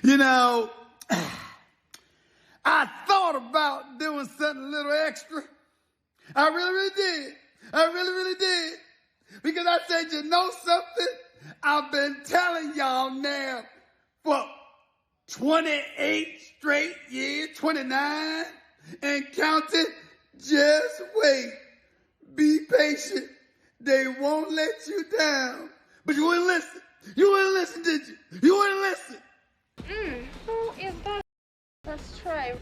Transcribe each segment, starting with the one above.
You know, I thought about doing something a little extra. I really did. I really did. Because I said, you know something? I've been telling y'all now for 28 straight years, 29 and counting. Just wait. Be patient. They won't let you down. But you wouldn't listen. You wouldn't listen, did you? You wouldn't listen. Who is that? Let's try.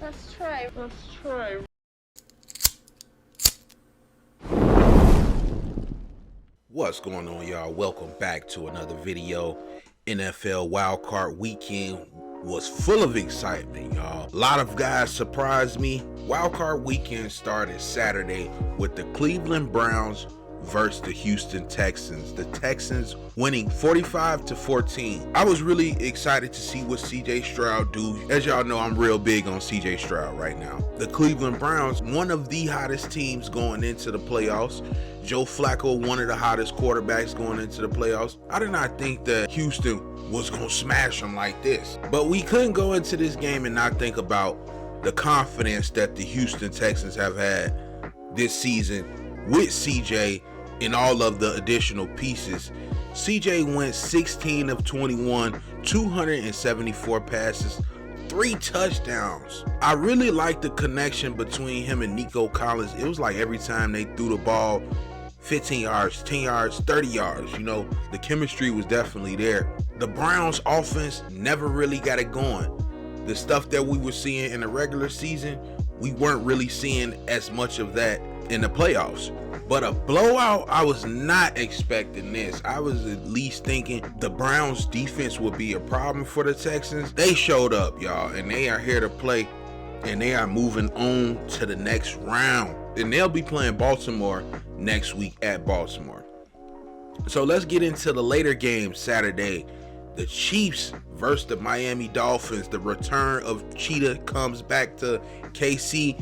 What's going on, y'all? Welcome back to another video. NFL Wildcard Weekend was full of excitement, y'all. A lot of guys surprised me. Wildcard Weekend started Saturday with the Cleveland Browns versus the Houston Texans. The Texans winning 45-14. I was really excited to see what Stroud do. As y'all know, I'm real big on Stroud right now. The Cleveland Browns, one of the hottest teams going into the playoffs. Joe Flacco, one of the hottest quarterbacks going into the playoffs. I did not think that Houston was going to smash them like this. But we couldn't go into this game and not think about the confidence that the Houston Texans have had this season with CJ and all of the additional pieces. CJ went 16 of 21, 274 passes, 3 touchdowns. I really like the connection between him and Nico Collins. It was like every time they threw the ball, 15 yards, 10 yards, 30 yards, you know, the chemistry was definitely there. The Browns offense never really got it going. The stuff that we were seeing in the regular season, we weren't really seeing as much of that in the playoffs. But a blowout, I was not expecting this. I was at least thinking the Browns defense would be a problem for the Texans. They showed up, y'all, and they are here to play, and they are moving on to the next round. And they'll be playing Baltimore next week at Baltimore. So let's get into the later games Saturday. The Chiefs versus the Miami Dolphins. The return of Cheetah comes back to KC,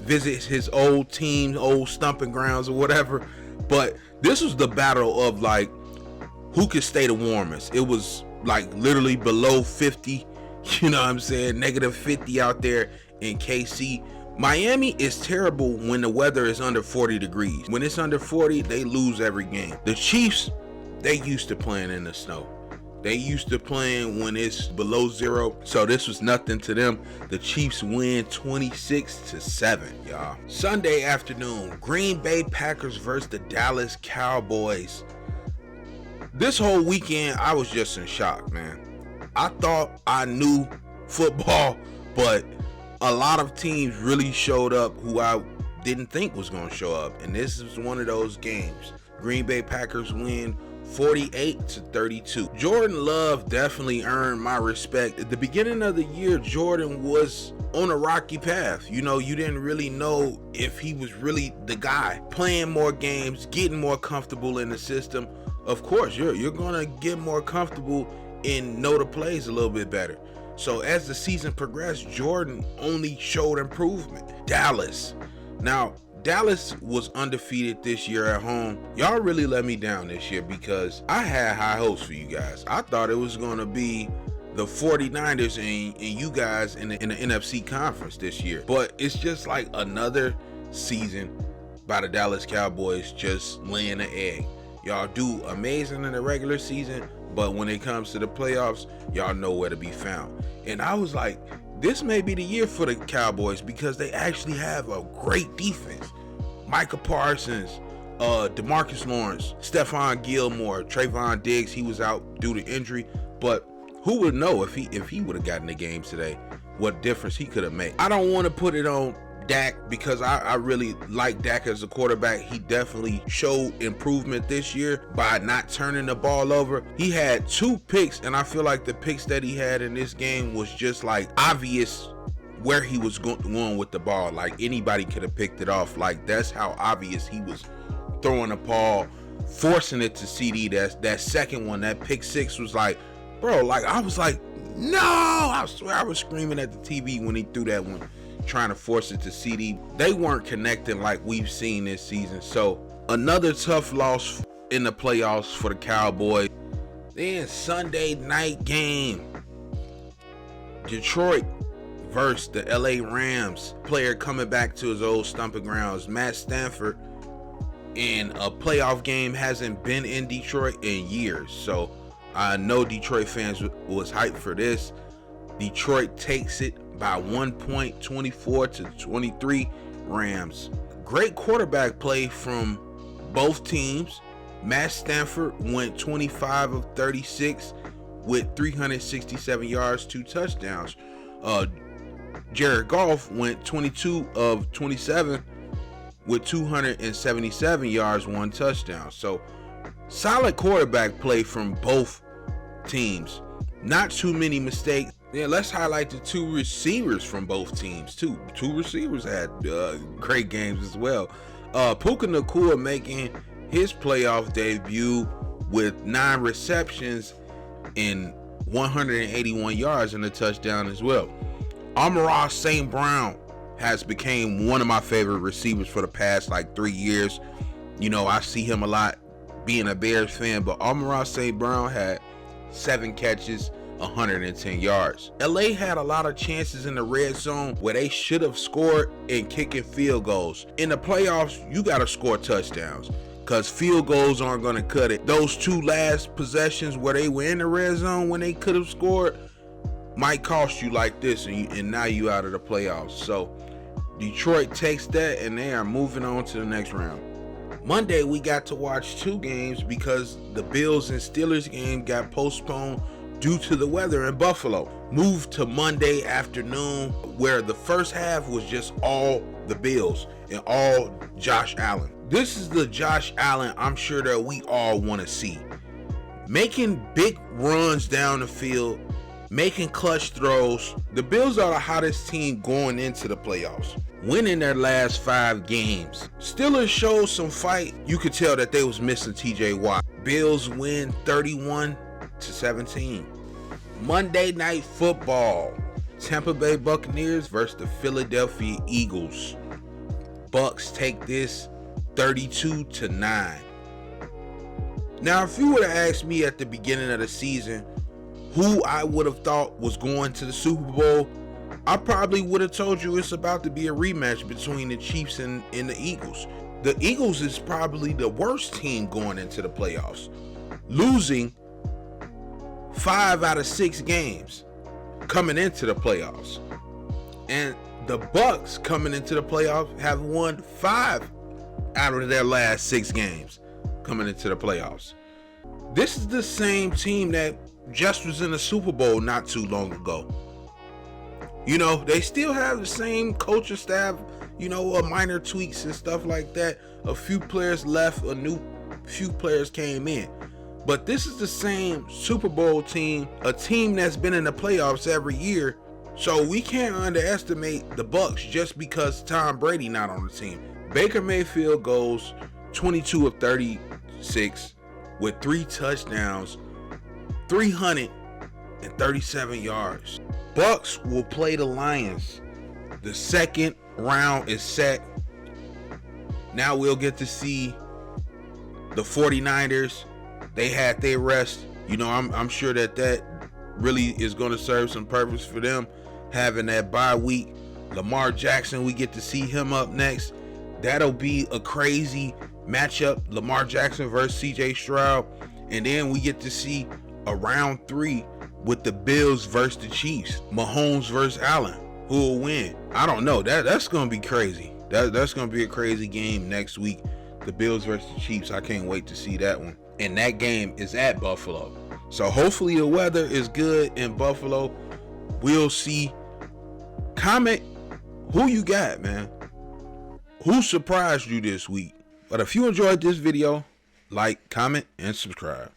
visits his old team, old stomping grounds or whatever. But this was the battle of like who could stay the warmest. It was like literally below 50, you know what I'm saying, negative 50 out there in KC. Miami is terrible when the weather is under 40 degrees. When it's under 40, they lose every game. The Chiefs, they used to playing in the snow. They used to playing when it's below 0, so this was nothing to them. The Chiefs win 26-7, y'all. Sunday afternoon, Green Bay Packers versus the Dallas Cowboys. This whole weekend, I was just in shock, man. I thought I knew football, but a lot of teams really showed up who I didn't think was going to show up, and this is one of those games. Green Bay Packers win 48-32. Jordan Love definitely earned my respect. At the beginning of the year, Jordan was on a rocky path. You know, you didn't really know if he was really the guy. Playing more games, getting more comfortable in the system. Of course, you're gonna get more comfortable and know the plays a little bit better. So as the season progressed, Jordan only showed improvement. Dallas. Now, Dallas was undefeated this year at home. Y'all really let me down this year because I had high hopes for you guys. I thought it was going to be the 49ers and you guys in the NFC conference this year. But it's just like another season by the Dallas Cowboys just laying an egg. Y'all do amazing in the regular season, but when it comes to the playoffs, y'all know where to be found. And I was like, this may be the year for the Cowboys because they actually have a great defense. Micah Parsons, DeMarcus Lawrence, Stephon Gilmore, Trayvon Diggs, he was out due to injury, but who would know if he would have gotten the game today, what difference he could have made. I don't want to put it on Dak because I really like Dak as a quarterback. He definitely showed improvement this year by not turning the ball over. He had 2 picks, and I feel like the picks that he had in this game was just like obvious where he was going with the ball. Like anybody could have picked it off. Like that's how obvious he was throwing the ball, forcing it to CD. That second one, that pick 6 was like, bro, like I was like, no, I swear I was screaming at the TV when he threw that one, trying to force it to CD. They weren't connecting like we've seen this season. So Another tough loss in the playoffs for the Cowboys. Then Sunday night game, Detroit versus the LA Rams. Player coming back to his old stomping grounds, Matt Stafford, in a playoff game, hasn't been in Detroit in years. So I know Detroit fans was hyped for this. Detroit takes it by 1 point, 24-23 Rams. Great quarterback play from both teams. Matt Stafford went 25 of 36 with 367 yards, 2 touchdowns. Jared Goff went 22 of 27 with 277 yards, 1 touchdown. So solid quarterback play from both teams. Not too many mistakes. Yeah, let's highlight the 2 receivers from both teams too. 2 receivers had great games as well. Puka Nacua making his playoff debut with 9 receptions and 181 yards and a touchdown as well. Amon-Ra St. Brown has become one of my favorite receivers for the past 3 years. You know, I see him a lot being a Bears fan, but Amon-Ra St. Brown had 7 catches, 110 yards. LA had a lot of chances in the red zone where they should have scored and kicking field goals. In the playoffs, you got to score touchdowns because field goals aren't going to cut it. Those 2 last possessions where they were in the red zone when they could have scored might cost you like this, and now you out of the playoffs. So Detroit takes that and they are moving on to the next round. Monday we got to watch 2 games because the Bills and Steelers game got postponed due to the weather in Buffalo. Moved to Monday afternoon, where the first half was just all the Bills and all Josh Allen. This is the Josh Allen I'm sure that we all want to see. Making big runs down the field, making clutch throws. The Bills are the hottest team going into the playoffs, winning their last 5 games. Steelers showed some fight. You could tell that they was missing TJ Watt. Bills win 31-17. Monday Night Football. Tampa Bay Buccaneers versus the Philadelphia Eagles. Bucks take this 32-9. Now, if you would have asked me at the beginning of the season who I would have thought was going to the Super Bowl, I probably would have told you it's about to be a rematch between the Chiefs and the Eagles. The Eagles is probably the worst team going into the playoffs, losing 5 out of 6 games coming into the playoffs. And the Bucks coming into the playoffs have won 5 out of their last 6 games coming into the playoffs. This is the same team that just was in the Super Bowl not too long ago. You know, they still have the same coaching staff, you know, minor tweaks and stuff like that. A few players left, few players came in. But this is the same Super Bowl team, a team that's been in the playoffs every year. So we can't underestimate the Bucks just because Tom Brady not on the team. Baker Mayfield goes 22 of 36 with 3 touchdowns, 337 yards. Bucks will play the Lions. The second round is set. Now we'll get to see the 49ers. They had their rest. You know, I'm sure that really is going to serve some purpose for them, having that bye week. Lamar Jackson, we get to see him up next. That'll be a crazy matchup, Lamar Jackson versus CJ Stroud. And then we get to see a round 3 with the Bills versus the Chiefs. Mahomes versus Allen. Who will win? I don't know. That's going to be crazy. That's going to be a crazy game next week. The Bills versus the Chiefs. I can't wait to see that one. And that game is at Buffalo. So hopefully the weather is good in Buffalo. We'll see. Comment who you got, man. Who surprised you this week? But if you enjoyed this video, like, comment, and subscribe.